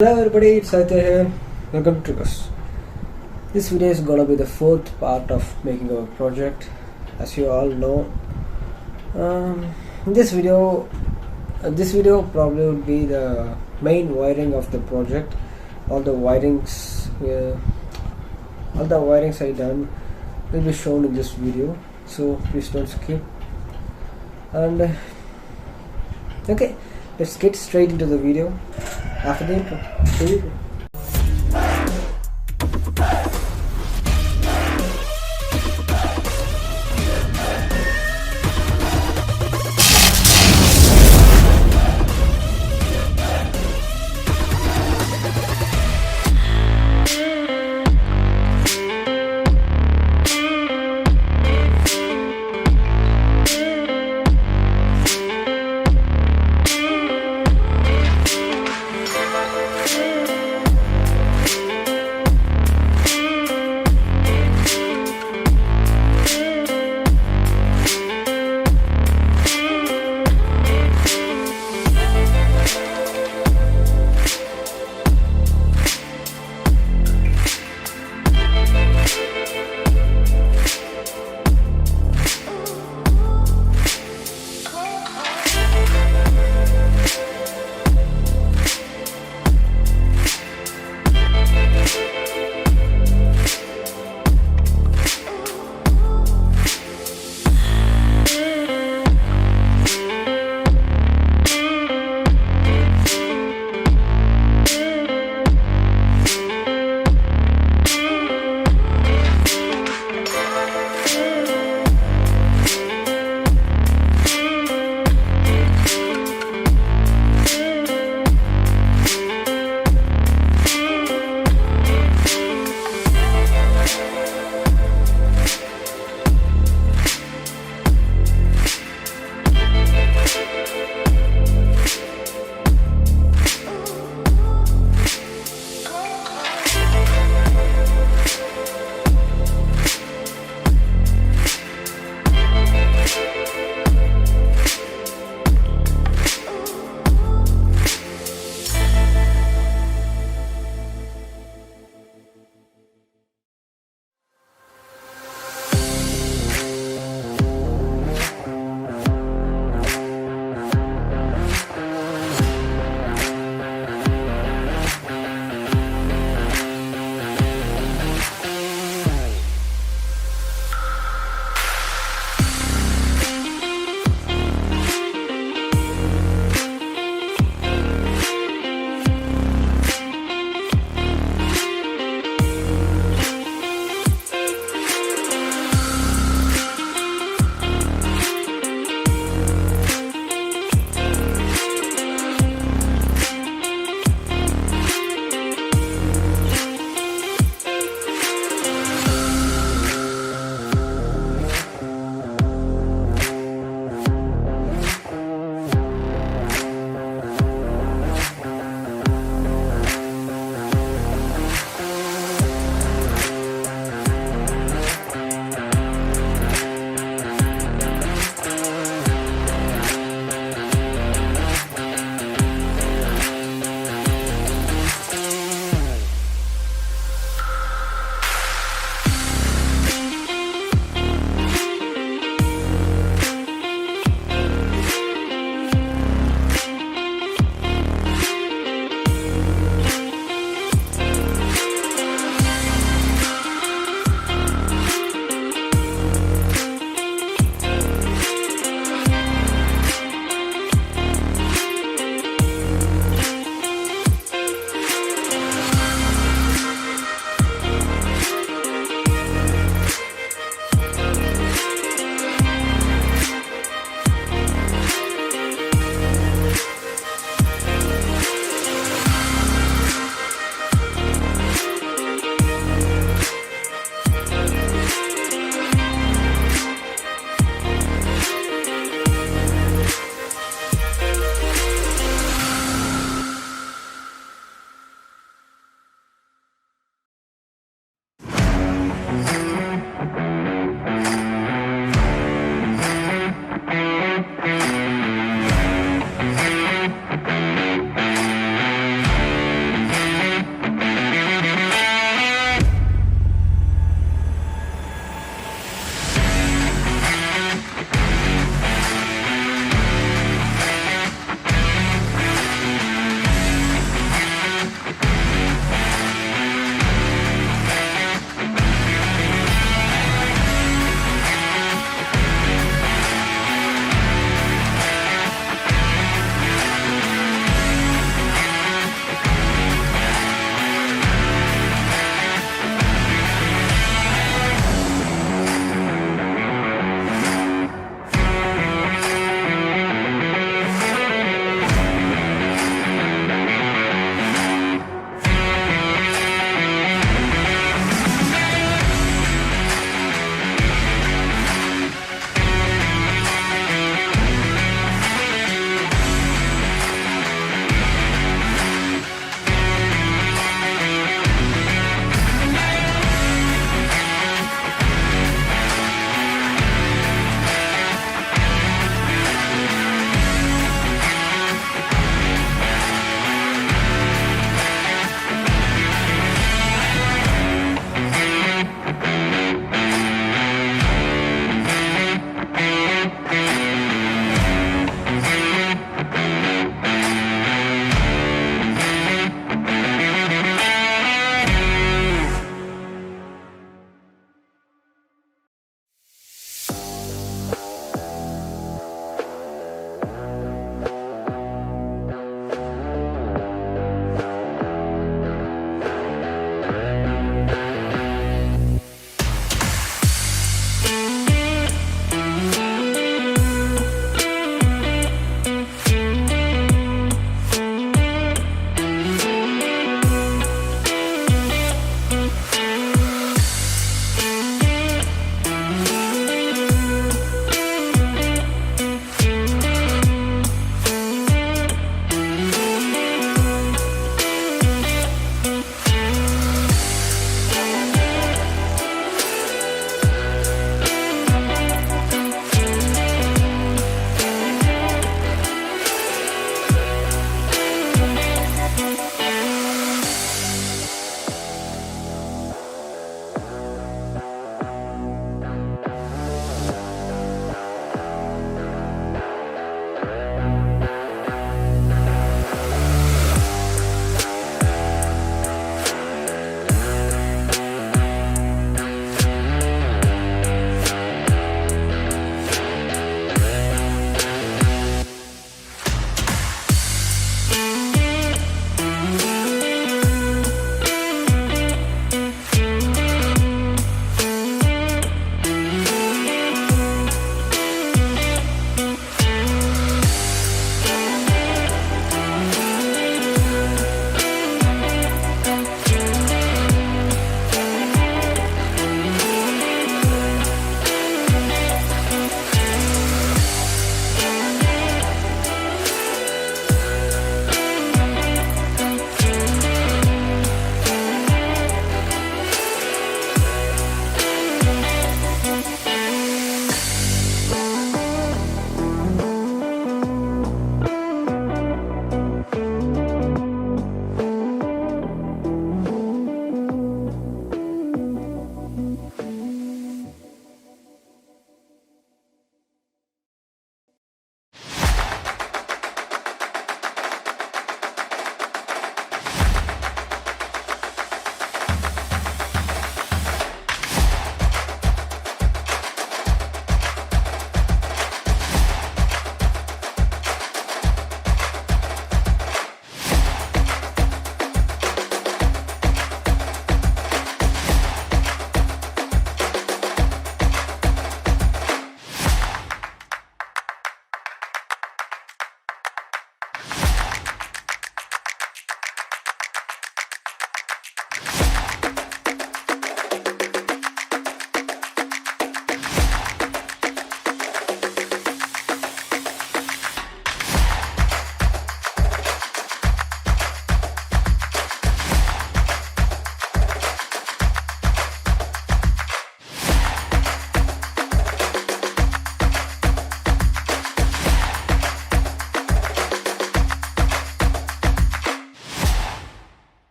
Hello everybody, it's Satya here. Welcome to us. This video is gonna be the fourth part of making our project. As you all know, in this video probably would be the main wiring of the project. All the wirings I done will be shown in this video. So please don't skip. And okay, let's get straight into the video. After the intro. Here we go.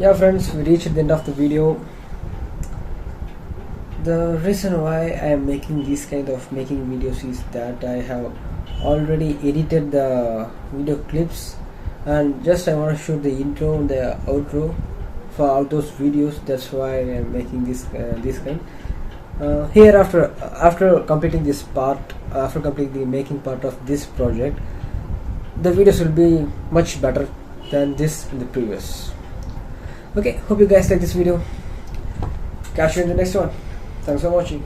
Yeah friends, we reached the end of the video. The reason why I am making this kind of making videos is that I have already edited the video clips, and just I want to shoot the intro and the outro for all those videos. That's why I am making this kind. Here after completing this part, after completing the making part of this project, the videos will be much better than this in the previous. Okay, hope you guys like this video. Catch you in the next one. Thanks for watching.